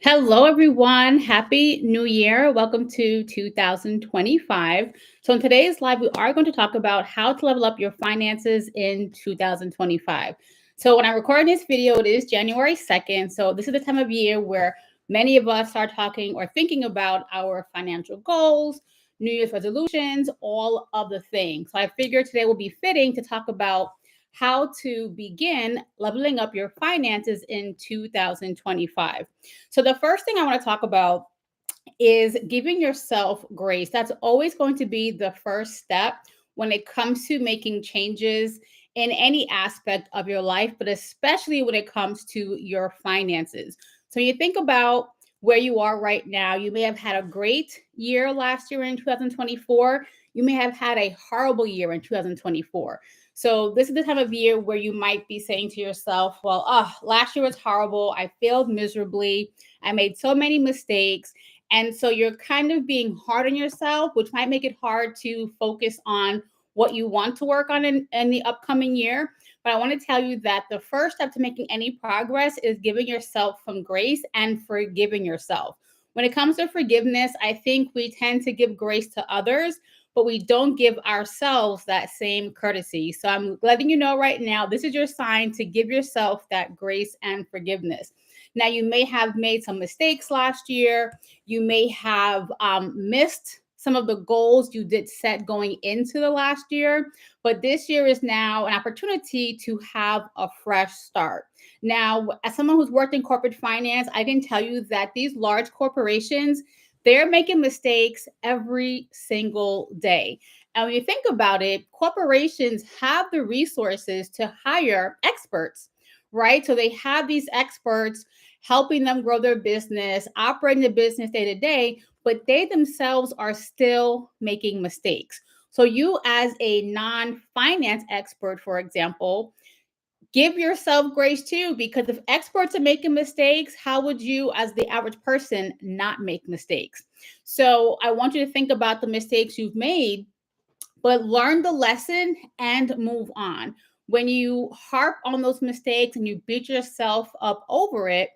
Hello, everyone. Happy New Year. Welcome to 2025. So, in today's live, we are going to talk about how to level up your finances in 2025. So, when I'm recording this video, it is January 2nd. So, this is the time of year where many of us are talking or thinking about our financial goals, New Year's resolutions, all of the things. So, I figured today will be fitting to talk about how to begin leveling up your finances in 2025. So, the first thing I want to talk about is giving yourself grace. That's always going to be the first step when it comes to making changes in any aspect of your life, but especially when it comes to your finances. So, you think about where you are right now. You may have had a great year last year in 2024. You may have had a horrible year in 2024. So, this is the time of year where you might be saying to yourself, well, last year was horrible. I failed miserably. I made so many mistakes. And so you're kind of being hard on yourself, which might make it hard to focus on what you want to work on in the upcoming year. But I want to tell you that the first step to making any progress is giving yourself some grace and forgiving yourself. When it comes to forgiveness, I think we tend to give grace to others, but we don't give ourselves that same courtesy. So I'm letting you know right now, this is your sign to give yourself that grace and forgiveness. Now, you may have made some mistakes last year. You may have missed some of the goals you did set going into the last year, but this year is now an opportunity to have a fresh start. Now, as someone who's worked in corporate finance, I can tell you that these large corporations, they're making mistakes every single day. And when you think about it, corporations have the resources to hire experts, right? So they have these experts helping them grow their business, operating the business day to day, but they themselves are still making mistakes. So, you, as a non finance expert, for example, give yourself grace too, because if experts are making mistakes, how would you, as the average person, not make mistakes? So, I want you to think about the mistakes you've made, but learn the lesson and move on. When you harp on those mistakes and you beat yourself up over it,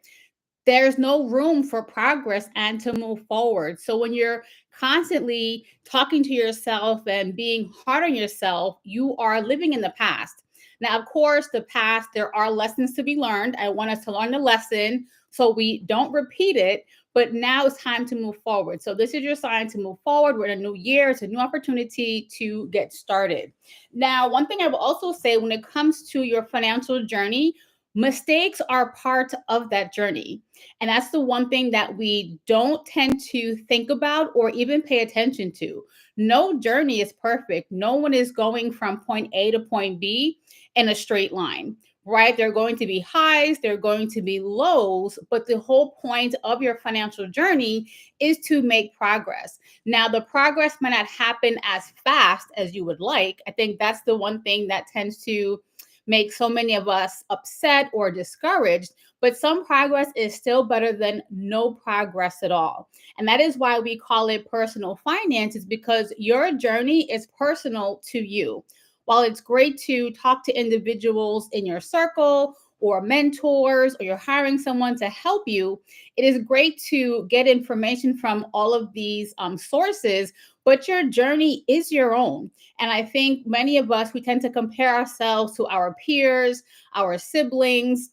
there's no room for progress and to move forward. So when you're constantly talking to yourself and being hard on yourself, you are living in the past. Now, of course, the past, there are lessons to be learned. I want us to learn the lesson so we don't repeat it. But now it's time to move forward. So this is your sign to move forward. We're in a new year. It's a new opportunity to get started. Now, one thing I will also say when it comes to your financial journey, mistakes are part of that journey. And that's the one thing that we don't tend to think about or even pay attention to. No journey is perfect. No one is going from point A to point B in a straight line, right? There are going to be highs, there are going to be lows, but the whole point of your financial journey is to make progress. Now, the progress might not happen as fast as you would like. I think that's the one thing that tends to make so many of us upset or discouraged, but some progress is still better than no progress at all. And that is why we call it personal finances, because your journey is personal to you. While it's great to talk to individuals in your circle or mentors, or you're hiring someone to help you, it is great to get information from all of these sources, but your journey is your own. And I think many of us, we tend to compare ourselves to our peers, our siblings,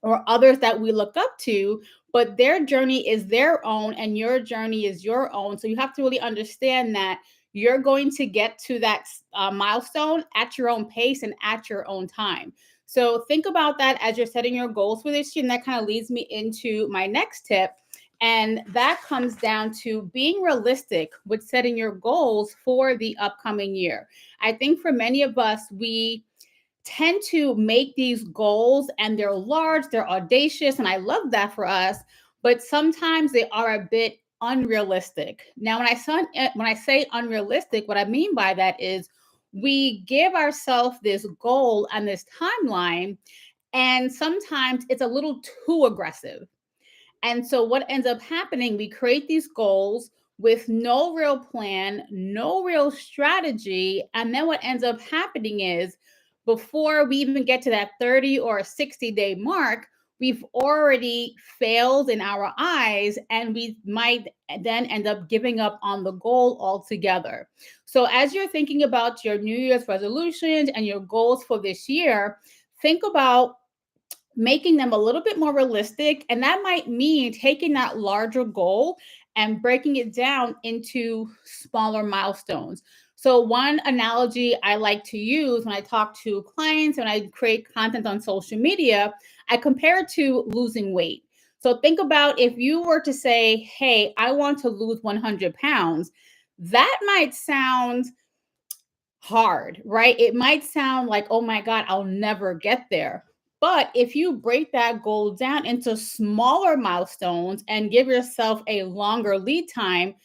or others that we look up to, but their journey is their own and your journey is your own. So you have to really understand that you're going to get to that milestone at your own pace and at your own time. So think about that as you're setting your goals for this year. And that kind of leads me into my next tip. And that comes down to being realistic with setting your goals for the upcoming year. I think for many of us, we tend to make these goals and they're large, they're audacious, and I love that for us, but sometimes they are a bit unrealistic. Now, when I say unrealistic, what I mean by that is we give ourselves this goal and this timeline, and sometimes it's a little too aggressive. And so what ends up happening, we create these goals with no real plan, no real strategy. And then what ends up happening is before we even get to that 30 or 60-day mark, we've already failed in our eyes, and we might then end up giving up on the goal altogether. So, as you're thinking about your New Year's resolutions and your goals for this year, think about making them a little bit more realistic. And that might mean taking that larger goal and breaking it down into smaller milestones. So, one analogy I like to use when I talk to clients and I create content on social media, I compare it to losing weight. So, think about if you were to say, hey, I want to lose 100 pounds, that might sound hard, right? It might sound like, oh my God, I'll never get there. But if you break that goal down into smaller milestones and give yourself a longer lead time.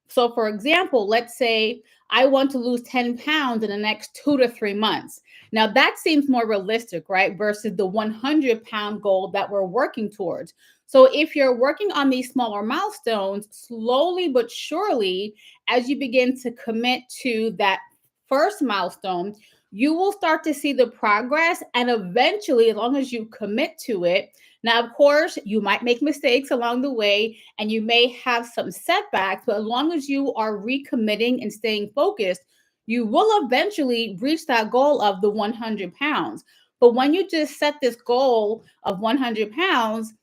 So, for example, let's say I want to lose 10 pounds in the next 2 to 3 months. Now, that seems more realistic, right? Versus the 100-pound goal that we're working towards. So, if you're working on these smaller milestones, slowly but surely, as you begin to commit to that first milestone, you will start to see the progress. And eventually, as long as you commit to it, now, of course, you might make mistakes along the way and you may have some setbacks, but as long as you are recommitting and staying focused, you will eventually reach that goal of the 100 pounds. But when you just set this goal of 100 pounds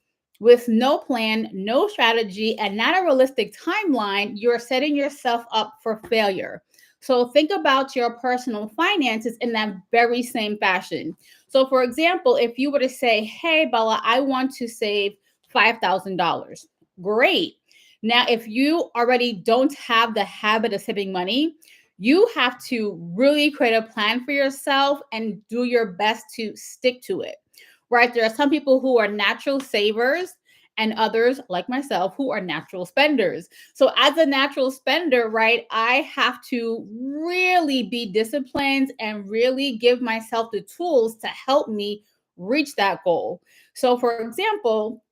with no plan, no strategy, and not a realistic timeline, you're setting yourself up for failure. So think about your personal finances in that very same fashion. So, for example, if you were to say, hey, Bella, I want to save $5,000, great. Now, if you already don't have the habit of saving money, you have to really create a plan for yourself and do your best to stick to it, right? There are some people who are natural savers and others, like myself, who are natural spenders. So, as a natural spender, right, I have to really be disciplined and really give myself the tools to help me reach that goal. So, for example,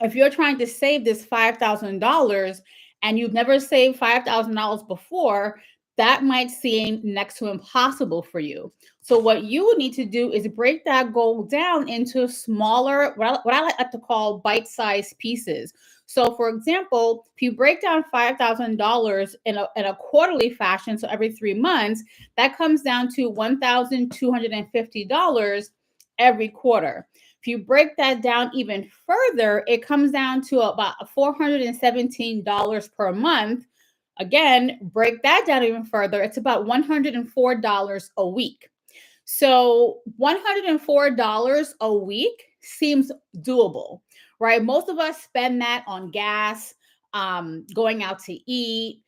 if you're trying to save this $5,000 and you've never saved $5,000 before, that might seem next to impossible for you. So, what you would need to do is break that goal down into smaller, what I like to call bite sized pieces. So, for example, if you break down $5,000 in a quarterly fashion, so every 3 months, that comes down to $1,250 every quarter. If you break that down even further, it comes down to about $417 per month. Again, break that down even further, it's about $104 a week. So $104 a week seems doable, right? Most of us spend that on gas, going out to eat,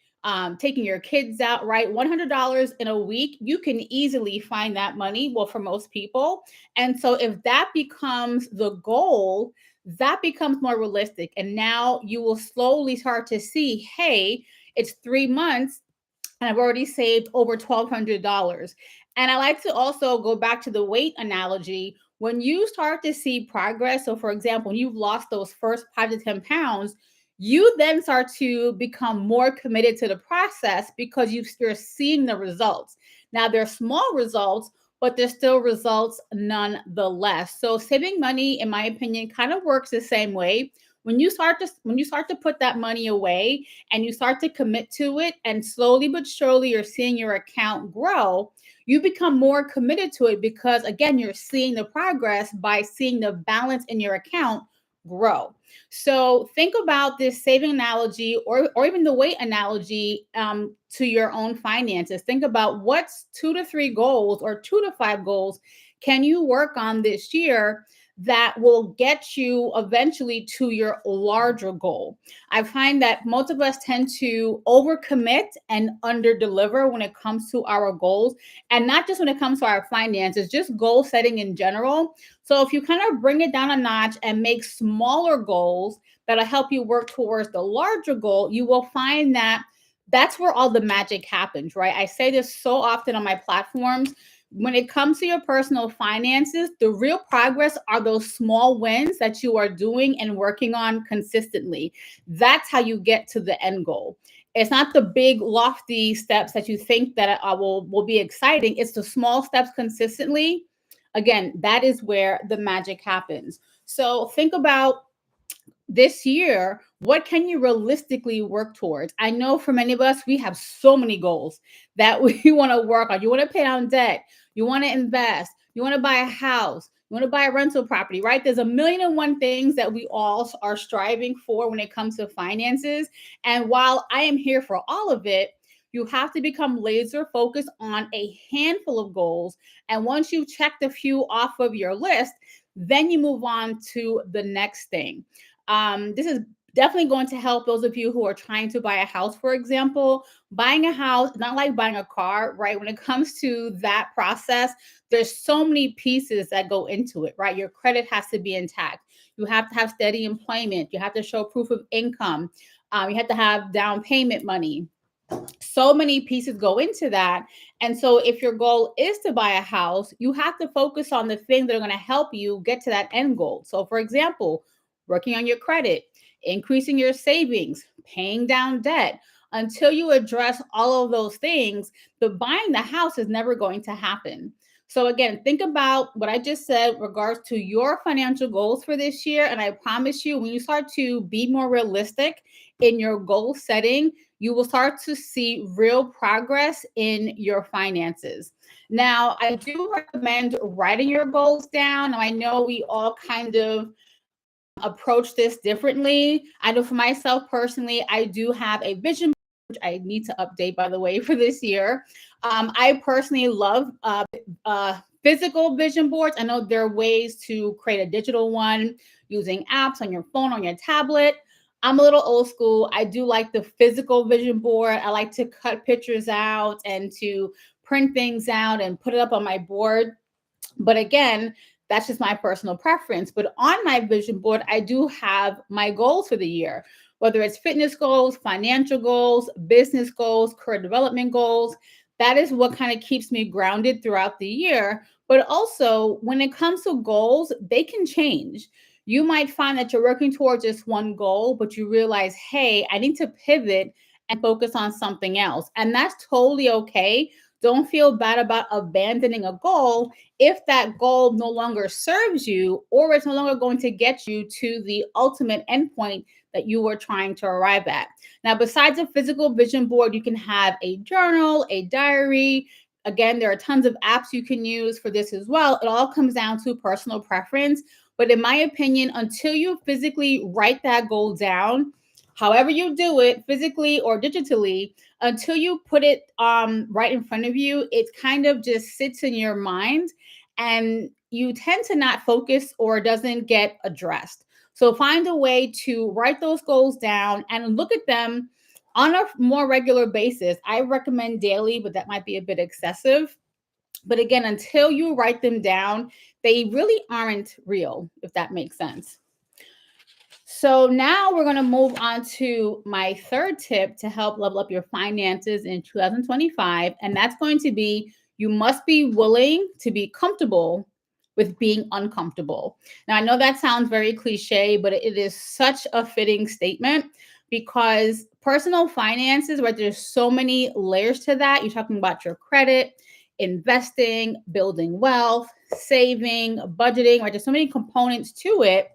taking your kids out, right? $100 in a week, you can easily find that money, well, for most people. And so if that becomes the goal, that becomes more realistic. And now you will slowly start to see, hey, it's 3 months and I've already saved over $1,200. And I like to also go back to the weight analogy. When you start to see progress, so for example, when you've lost those first 5 to 10 pounds, you then start to become more committed to the process because you're seeing the results. Now, they're small results, but they're still results nonetheless. So saving money, in my opinion, kind of works the same way. When you start to put that money away and you start to commit to it, and slowly but surely you're seeing your account grow, you become more committed to it because, again, you're seeing the progress by seeing the balance in your account grow. So think about this saving analogy, or even the weight analogy, to your own finances. Think about what's 2 to 3 goals or 2 to 5 goals can you work on this year that will get you eventually to your larger goal. I find that most of us tend to overcommit and underdeliver when it comes to our goals, and not just when it comes to our finances, just goal setting in general. So if you kind of bring it down a notch and make smaller goals that'll help you work towards the larger goal, you will find that that's where all the magic happens, right? I say this so often on my platforms. When it comes to your personal finances, the real progress are those small wins that you are doing and working on consistently. That's how you get to the end goal. It's not the big lofty steps that you think that will be exciting. It's the small steps consistently. Again, that is where the magic happens. So think about this year, what can you realistically work towards? I know for many of us, we have so many goals that we want to work on. You want to pay down debt, you want to invest, you want to buy a house, you want to buy a rental property, right? There's a million and one things that we all are striving for when it comes to finances. And while I am here for all of it, you have to become laser focused on a handful of goals. And once you've checked a few off of your list, then you move on to the next thing. This is definitely going to help those of you who are trying to buy a house, for example. Buying a house, not like buying a car, right? When it comes to that process, there's so many pieces that go into it, right? Your credit has to be intact. You have to have steady employment. You have to show proof of income. You have to have down payment money. So many pieces go into that. And so, if your goal is to buy a house, you have to focus on the things that are going to help you get to that end goal. So, for example, working on your credit, increasing your savings, paying down debt. Until you address all of those things, the buying the house is never going to happen. So, again, think about what I just said in regards to your financial goals for this year. And I promise you, when you start to be more realistic in your goal setting, you will start to see real progress in your finances. Now, I do recommend writing your goals down. Now, I know we all kind of approach this differently. I know for myself personally, I do have a vision, which I need to update, by the way, for this year. I personally love physical vision boards. I know there are ways to create a digital one using apps on your phone, on your tablet. I'm a little old school. I do like the physical vision board. I like to cut pictures out and to print things out and put it up on my board. But again, that's just my personal preference. But on my vision board, I do have my goals for the year, whether it's fitness goals, financial goals, business goals, career development goals. That is what kind of keeps me grounded throughout the year. But also, when it comes to goals, they can change. You might find that you're working towards just one goal, but you realize, hey, I need to pivot and focus on something else. And that's totally okay. Don't feel bad about abandoning a goal if that goal no longer serves you or it's no longer going to get you to the ultimate endpoint that you were trying to arrive at. Now, besides a physical vision board, you can have a journal, a diary. Again, there are tons of apps you can use for this as well. It all comes down to personal preference. But in my opinion, until you physically write that goal down, however you do it, physically or digitally, until you put it right in front of you, it kind of just sits in your mind and you tend to not focus or doesn't get addressed. So find a way to write those goals down and look at them on a more regular basis. I recommend daily, but that might be a bit excessive. But again, until you write them down, they really aren't real, if that makes sense. So now we're going to move on to my third tip to help level up your finances in 2025. And that's going to be you must be willing to be comfortable with being uncomfortable. Now, I know that sounds very cliche, but it is such a fitting statement because personal finances, right, there's so many layers to that. You're talking about your credit, investing, building wealth, saving, budgeting, right? There's so many components to it.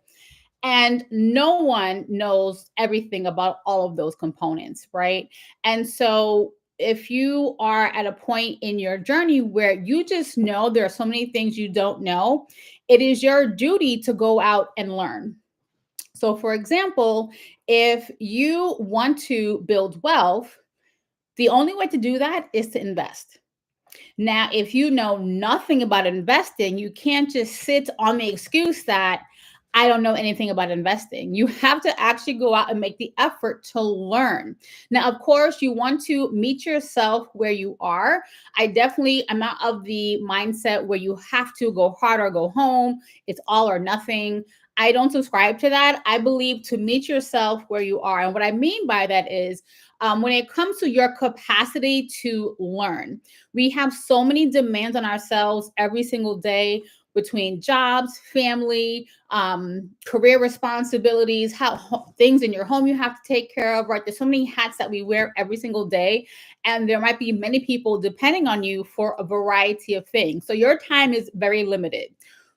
And no one knows everything about all of those components, right? And so if you are at a point in your journey where you just know there are so many things you don't know, it is your duty to go out and learn. So, for example, if you want to build wealth, the only way to do that is to invest. Now, if you know nothing about investing, you can't just sit on the excuse that I don't know anything about investing. You have to actually go out and make the effort to learn. Now, of course, you want to meet yourself where you are. I definitely am not of the mindset where you have to go hard or go home. It's all or nothing. I don't subscribe to that. I believe to meet yourself where you are. And what I mean by that is when it comes to your capacity to learn, we have so many demands on ourselves every single day between jobs, family, career responsibilities, things in your home you have to take care of, right? There's so many hats that we wear every single day. And there might be many people depending on you for a variety of things. So your time is very limited.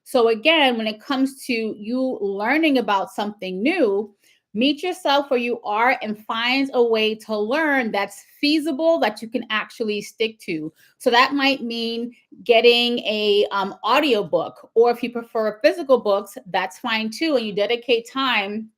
So again, when it comes to you learning about something new, meet yourself where you are and find a way to learn that's feasible, that you can actually stick to. So that might mean getting a audiobook, or if you prefer physical books, that's fine too, and you dedicate time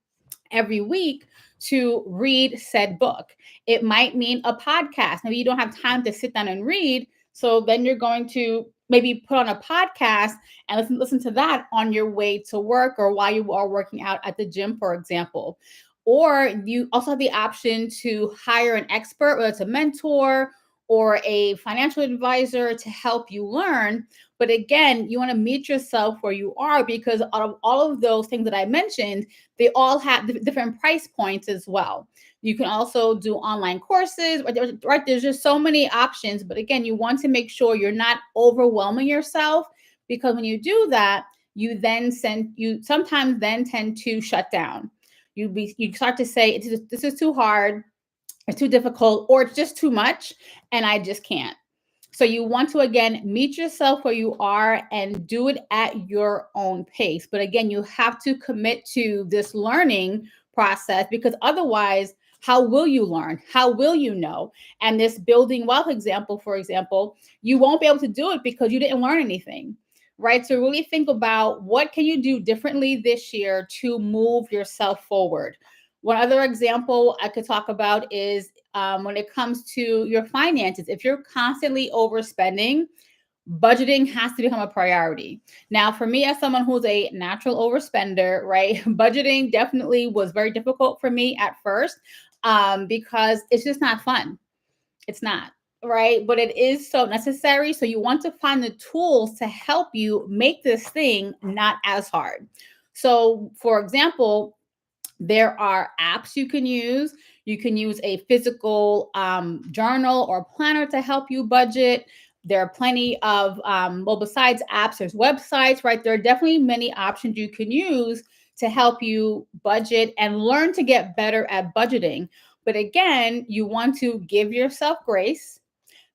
every week to read said book. It might mean a podcast. Maybe you don't have time to sit down and read. So then you're going to maybe put on a podcast and listen to that on your way to work or while you are working out at the gym, for example. Or you also have the option to hire an expert, whether it's a mentor or a financial advisor, to help you learn. But again, you want to meet yourself where you are, because out of all of those things that I mentioned, they all have different price points as well. You can also do online courses, right? There's just so many options. But again, you want to make sure you're not overwhelming yourself, because when you do that, you sometimes then tend to shut down. You start to say, this is too hard, it's too difficult, or it's just too much, and I just can't. So you want to, again, meet yourself where you are and do it at your own pace. But again, you have to commit to this learning process, because otherwise, how will you learn? How will you know? And this building wealth example, for example, you won't be able to do it because you didn't learn anything, right? So really think about, what can you do differently this year to move yourself forward? One other example I could talk about is when it comes to your finances. If you're constantly overspending, budgeting has to become a priority. Now, for me, as someone who's a natural overspender, right, budgeting definitely was very difficult for me at first, because it's just not fun. It's not, right? But it is so necessary. So you want to find the tools to help you make this thing not as hard. So, for example, there are apps you can use. You can use a physical journal or planner to help you budget. There are plenty of, well, besides apps, there's websites, right? There are definitely many options you can use to help you budget and learn to get better at budgeting. But again, you want to give yourself grace,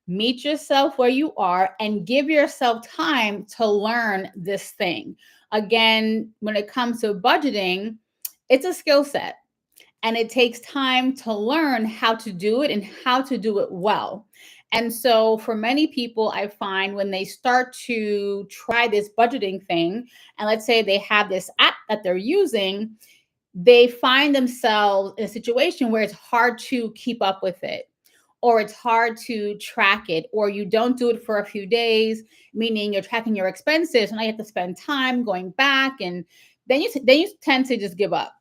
meet yourself where you are, and give yourself time to learn this thing. Again, when it comes to budgeting, it's a skill set, and it takes time to learn how to do it and how to do it well. And so, for many people, I find when they start to try this budgeting thing, and let's say they have this app that they're using, they find themselves in a situation where it's hard to keep up with it, or it's hard to track it, or you don't do it for a few days, meaning you're tracking your expenses, and I have to spend time going back, and then you tend to just give up.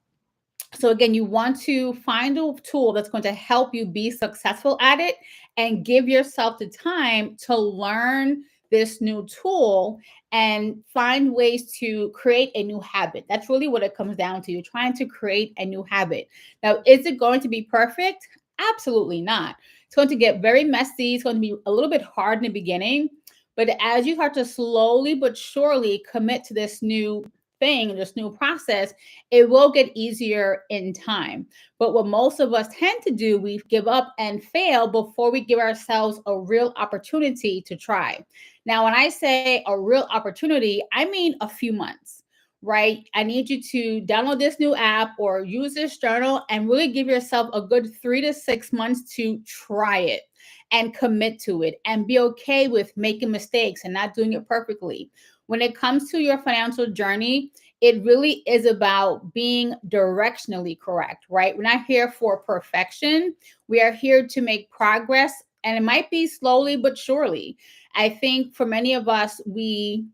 So again, you want to find a tool that's going to help you be successful at it, and give yourself the time to learn this new tool and find ways to create a new habit. That's really what it comes down to. You're trying to create a new habit. Now, is it going to be perfect? Absolutely not. It's going to get very messy. It's going to be a little bit hard in the beginning. But as you start to slowly but surely commit to this new thing, this new process, it will get easier in time. But what most of us tend to do, we give up and fail before we give ourselves a real opportunity to try. Now, when I say a real opportunity, I mean a few months, right? I need you to download this new app or use this journal and really give yourself a good 3 to 6 months to try it and commit to it, and be okay with making mistakes and not doing it perfectly. When it comes to your financial journey, it really is about being directionally correct, right? We're not here for perfection. We are here to make progress, and it might be slowly but surely. I think for many of us, we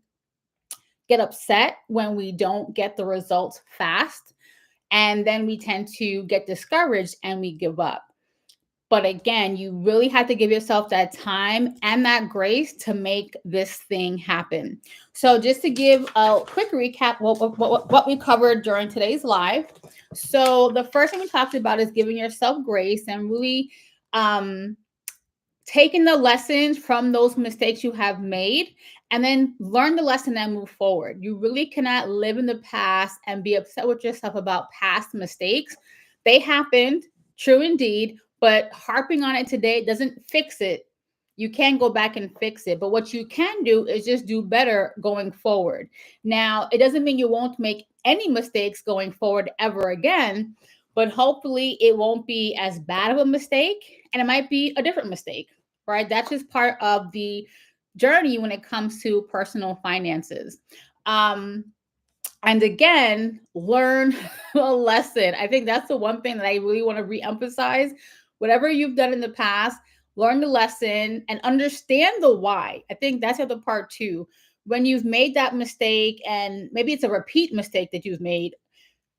get upset when we don't get the results fast, and then we tend to get discouraged and we give up. But again, you really have to give yourself that time and that grace to make this thing happen. So, just to give a quick recap, what we covered during today's live. So, the first thing we talked about is giving yourself grace and really um, taking the lessons from those mistakes you have made, and then learn the lesson and move forward. You really cannot live in the past and be upset with yourself about past mistakes. They happened, true indeed, but harping on it today doesn't fix it. You can't go back and fix it. But what you can do is just do better going forward. Now, it doesn't mean you won't make any mistakes going forward ever again, but hopefully it won't be as bad of a mistake, and it might be a different mistake, right? That's just part of the journey when it comes to personal finances. And again, learn a lesson. I think that's the one thing that I really want to reemphasize. Whatever you've done in the past, learn the lesson and understand the why. I think that's the other part too. When you've made that mistake, and maybe it's a repeat mistake that you've made,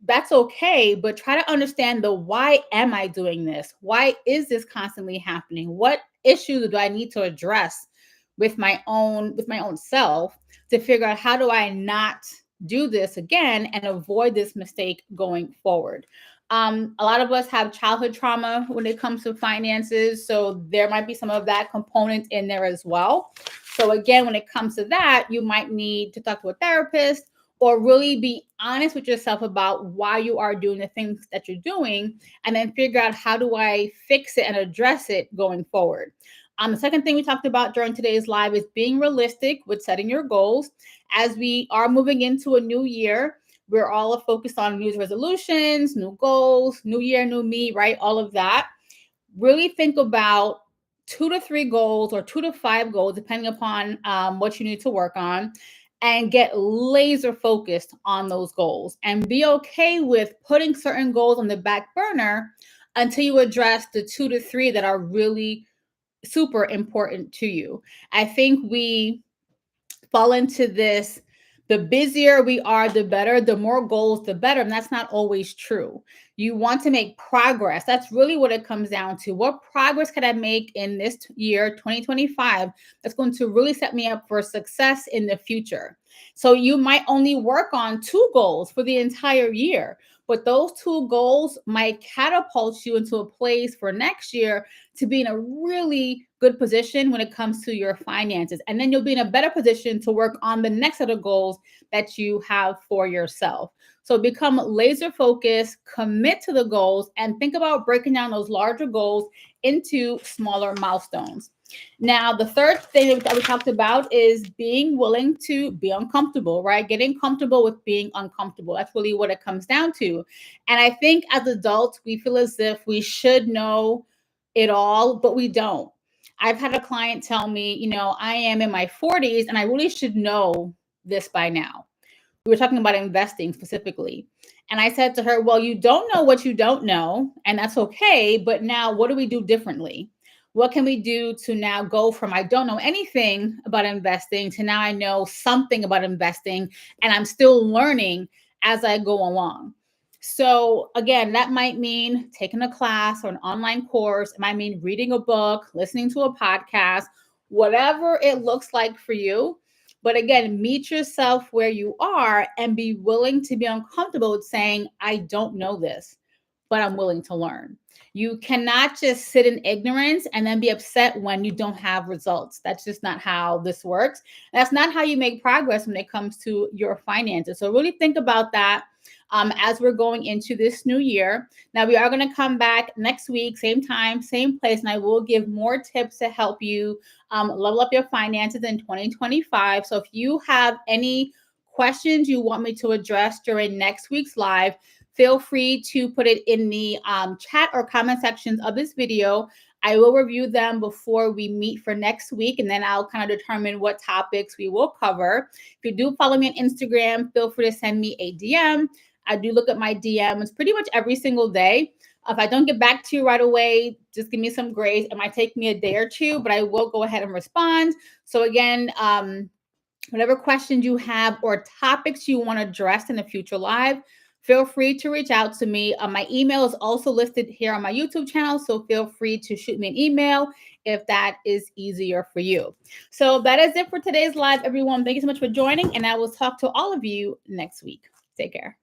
that's okay, but try to understand the why am I doing this? Why is this constantly happening? What issues do I need to address with my own self to figure out how do I not do this again and avoid this mistake going forward? A lot of us have childhood trauma when it comes to finances, so there might be some of that component in there as well. So again, when it comes to that, you might need to talk to a therapist or really be honest with yourself about why you are doing the things that you're doing, and then figure out how do I fix it and address it going forward. The second thing we talked about during today's live is being realistic with setting your goals. As we are moving into a new year, we're all focused on New Year's resolutions, new goals, new year, new me, right? All of that. Really think about 2 to 3 goals or 2 to 5 goals, depending upon what you need to work on, and get laser focused on those goals and be okay with putting certain goals on the back burner until you address the 2 to 3 that are really super important to you. I think we fall into this, the busier we are, the better, the more goals, the better. And that's not always true. You want to make progress. That's really what it comes down to. What progress can I make in this year, 2025, that's going to really set me up for success in the future? So you might only work on 2 goals for the entire year, but those 2 goals might catapult you into a place for next year to be in a really good position when it comes to your finances. And then you'll be in a better position to work on the next set of goals that you have for yourself. So become laser focused, commit to the goals, and think about breaking down those larger goals into smaller milestones. Now, the third thing that we talked about is being willing to be uncomfortable, right? Getting comfortable with being uncomfortable. That's really what it comes down to. And I think as adults, we feel as if we should know it all, but we don't. I've had a client tell me, I am in my 40s and I really should know this by now. We were talking about investing specifically. And I said to her, well, you don't know what you don't know, and that's okay. But now what do we do differently? What can we do to now go from I don't know anything about investing to now I know something about investing and I'm still learning as I go along? So again, that might mean taking a class or an online course. It might mean reading a book, listening to a podcast, whatever it looks like for you. But again, meet yourself where you are and be willing to be uncomfortable with saying, I don't know this, but I'm willing to learn. You cannot just sit in ignorance and then be upset when you don't have results. That's just not how this works. That's not how you make progress when it comes to your finances. So really think about that as we're going into this new year. Now, we are going to come back next week, same time, same place, and I will give more tips to help you level up your finances in 2025. So if you have any questions you want me to address during next week's live, feel free to put it in the chat or comment sections of this video. I will review them before we meet for next week, and then I'll kind of determine what topics we will cover. If you do follow me on Instagram, feel free to send me a DM. I do look at my DMs pretty much every single day. If I don't get back to you right away, just give me some grace. It might take me a day or two, but I will go ahead and respond. So again, whatever questions you have or topics you want to address in a future live, feel free to reach out to me. My email is also listed here on my YouTube channel, so feel free to shoot me an email if that is easier for you. So that is it for today's live, everyone. Thank you so much for joining, and I will talk to all of you next week. Take care.